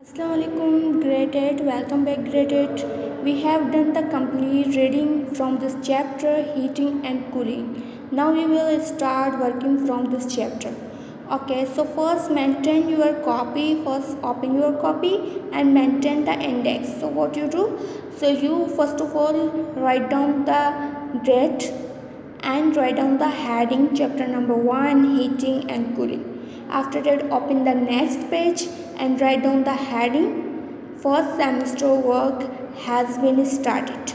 Assalamualaikum, grade 8. Welcome back, grade 8. We have done the complete reading from this chapter, heating and cooling. Now we will start working from this chapter. Okay, so first maintain your copy. First open your copy and maintain the index. So what you do? So you first of all write down the date and write down the heading, chapter number 1, heating and cooling. After that, open the next page and write down the heading, first semester work has been started.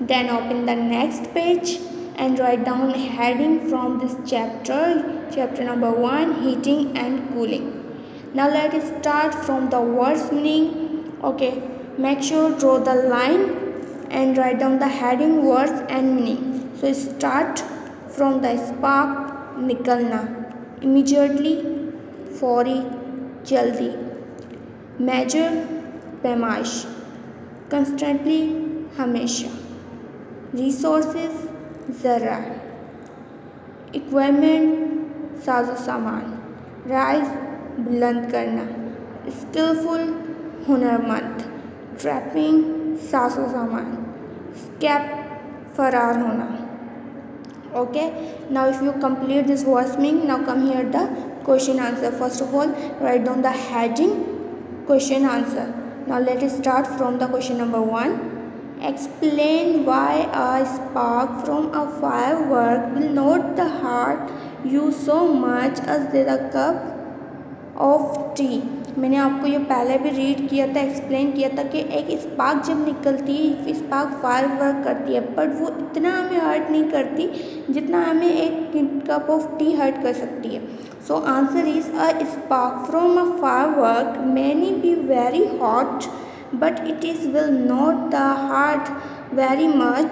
Then open the next page and write down heading from this chapter number 1, heating and cooling. Now let us start from the words meaning. Okay, make sure draw the line and write down the heading, words and meaning. So start from the spark, निकलना, immediately, फौरी, जल्दी, measure, पैमाइश, constantly, हमेशा, resources, ज़रा, equipment, साजो सामान, rise, बुलंद करना, skillful, हुनरमंद, trapping, साजो सामान, escape, फरार होना. Okay, now if you complete this voice meaning, now come here the question answer. First of all, write down the heading, question answer. Now let us start from the question number 1. Explain why a spark from a firework will not the heart you so much as the cup of T. मैंने आपको ये पहले भी read किया था, explain किया था कि एक स्पार्क जब निकलती है, स्पार्क फायर वर्क करती है, बट वो इतना हमें हर्ट नहीं करती जितना हमें एक कप ऑफ टी हर्ट कर सकती है. So answer is a spark from a fire work many be very hot but it is will not the heart very much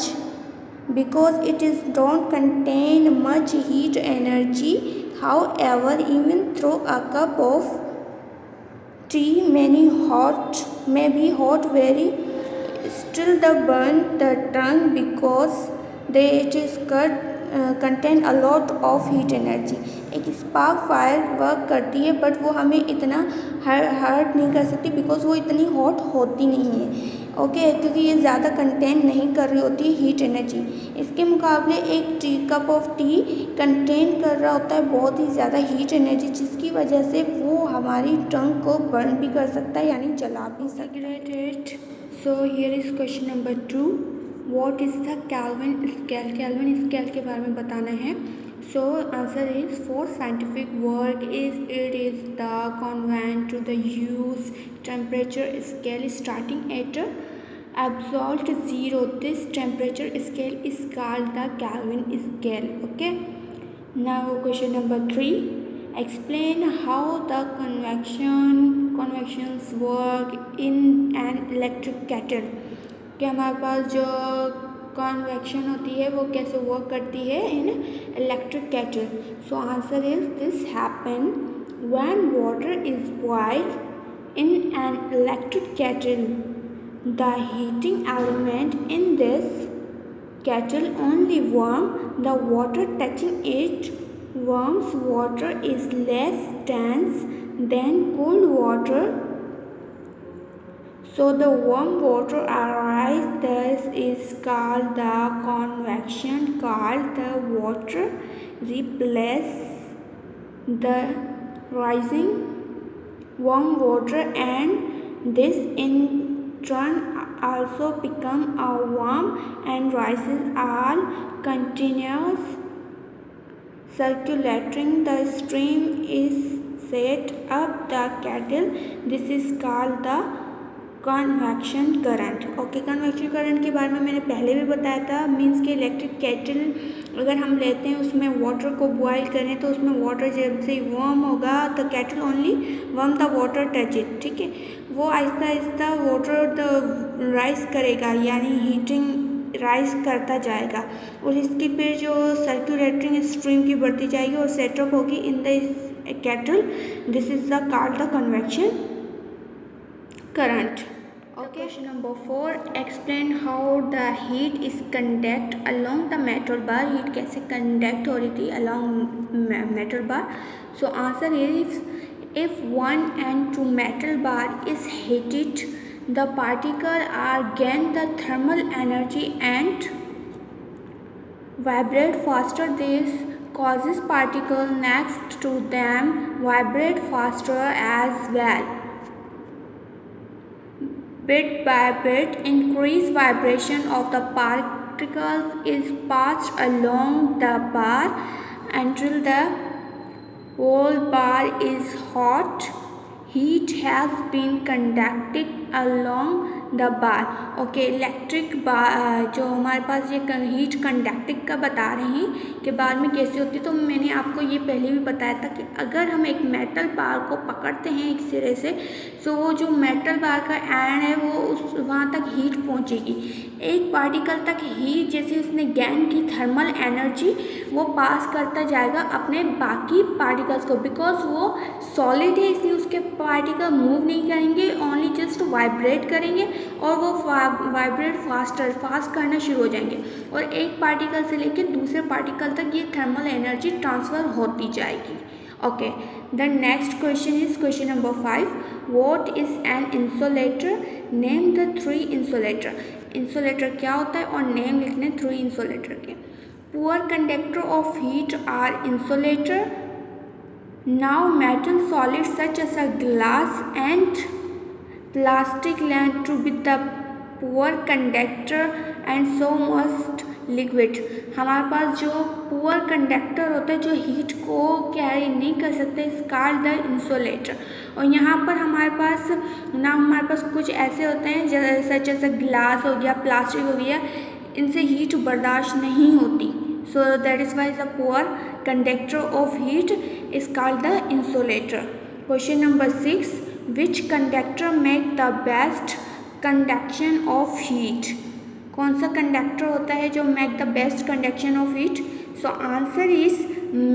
because it is don't contain much heat energy. However, even though a cup of tea may be hot very, still the burn the tongue because it is contain a lot of heat energy. एक spark fire work करती है but वो हमें इतना hurt नहीं कर सकती because वो इतनी हॉट होती नहीं है. ओके, क्योंकि ये ज़्यादा कंटेन नहीं कर रही होती है हीट एनर्जी. इसके मुकाबले एक कप ऑफ टी कंटेन कर रहा होता है बहुत ही ज़्यादा हीट एनर्जी, जिसकी वजह से वो हमारी टंग को बर्न भी कर सकता है, यानी जला भी सकता है. So here is question number 2. What is the Kelvin scale. Kelvin scale के बारे में बताना है. So answer is for scientific work it is the convent to the use temperature scale starting at absolute zero. This temperature scale is called the Kelvin scale. Okay, now question number 3. Explain how the convections work in an electric kettle. कि हमारे पास जो convection होती है वो कैसे work करती है इन electric kettle. So answer is this happen when water is boiled in an electric kettle. The heating element in this kettle only warm the water touching it. Warm water is less dense than cold water, so the warm water arises. This is called the convection. Called the water replaces the rising warm water, and this in turn also become a warm and rises all continuous circulating. The stream is set up the kettle. This is called the convection current. Okay, convection current के बारे में मैंने पहले भी बताया था. Means कि electric kettle अगर हम लेते हैं उसमें वाटर को बॉयल करें तो उसमें वाटर जब से वार्म होगा the kettle only warm the water touch it. ठीक है, वो Aahista Aahista water the rise करेगा, यानी हीटिंग राइज करता जाएगा और इसकी फिर जो सर्कुलेटिंग स्ट्रीम की बढ़ती जाएगी और सेटअप होगी in the kettle. This is the called the convection current. Okay. Question number 4. Explain how the heat is conduct along the metal bar. Heat कैसे conduct हो रही थी along metal bar. So answer is If one and two metal bar is heated, the particle are gain the thermal energy and vibrate faster. This causes particle next to them vibrate faster as well. Bit by bit, increased vibration of the particles is passed along the bar until the whole bar is hot. Heat has been conducted along the bar. Okay, electric bar जो हमारे पास ये heat conducting का बता रहे हैं कि बार में कैसे होती है, तो मैंने आपको ये पहले भी बताया था कि अगर हम एक मेटल बार को पकड़ते हैं एक सिरे से, तो वो जो मेटल बार का एंड है वो उस वहाँ तक हीट पहुँचेगी। एक पार्टिकल तक हीट जैसे उसने गेन की थर्मल एनर्जी वो पास करता जाएगा अपने बाकी पार्टिकल्स को, बिकॉज वो सॉलिड है इसलिए उसके पार्टिकल मूव नहीं करेंगे, ओनली जस्ट वाइब्रेट करेंगे और वो वाइब्रेट फास्ट करना शुरू हो जाएंगे और एक पार्टिकल से लेकर दूसरे पार्टिकल तक ये थर्मल एनर्जी ट्रांसफ़र होती जाएगी। Okay, the next question is question number 5, what is an insulator, name the 3 insulator. Insulator क्या होता है और नेम लिखने 3 इंसुलेटर के। Poor conductor of heat are insulator. Now metal solids such as a glass and plastic learn to be the poor conductor and so must liquid। हमारे पास जो poor conductor होता है जो हीट को कैरी नहीं कर सकते इस कॉल्ड द इंसुलेटर। और यहाँ पर हमारे पास कुछ ऐसे होते हैं जैसे सच एस ग्लास हो गया, प्लास्टिक हो गया, इनसे हीट बर्दाश्त नहीं होती। So that is why the poor conductor of heat is called the insulator। Question number 6, which conductor make the best conduction of heat। कौन सा कंडक्टर होता है जो make the best conduction of heat? So answer is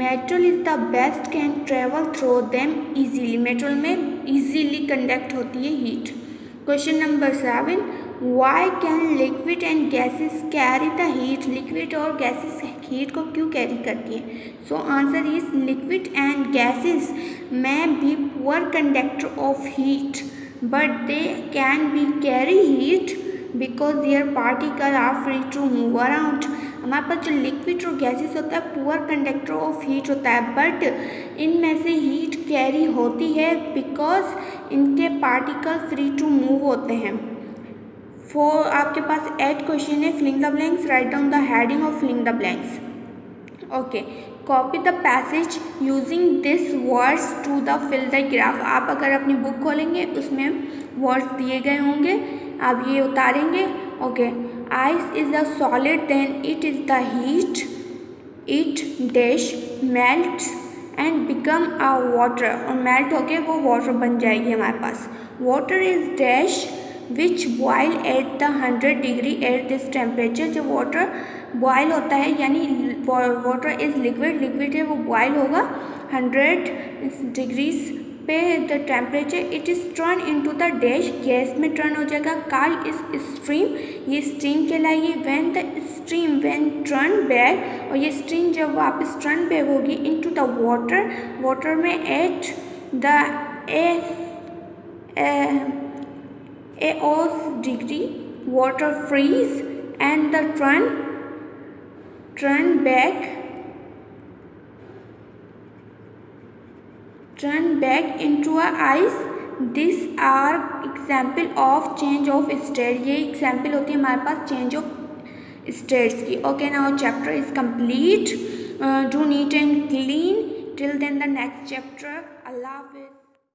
metal is the best can travel through them easily। Metal में easily conduct होती है heat। Question number 7, why can liquid and gases carry the heat। Liquid और gases heat को क्यों carry करती हैं? So answer is liquid and gases में be poor conductor of heat but they can be carry heat because their particle are free to move around. हमारे पास जो liquid और गैसेस होता है पुअर कंडक्टर ऑफ हीट होता है, but इनमें से हीट कैरी होती है बिकॉज इनके पार्टिकल फ्री टू मूव होते हैं। आपके पास 8 क्वेश्चन है, filling the blanks, write down the heading of filling the blanks. Okay, copy the passage using this words to the fill the graph. आप अगर अपनी बुक खोलेंगे उसमें वर्ड्स दिए गए होंगे, आप ये उतारेंगे। Okay, ice is the solid then it is the heat, it dash melts and become a water. और मेल्ट होके वो वाटर बन जाएगी हमारे पास। Water is dash which boil at the 100 degree at this temperature. जो वाटर बॉयल होता है यानी वाटर इज लिक्विड, लिक्विड है वो बॉयल होगा 100 डिग्रीज पे the temperature. It is turn into the dash, gas में टर्न हो जाएगा। कॉल इज स्ट्रीम, ये स्ट्रीम कहलाएगी। When the stream when turn back, और ये स्ट्रीम जब वापस टर्न बैक होगी इनटू द वाटर, वाटर में at the AO's degree water freeze and the turn back into a ice। These are example of change of state। ये example होती है हमारे पास change of states की। Okay, now chapter is complete। Do neat and clean till then the next chapter। Allah Hafiz।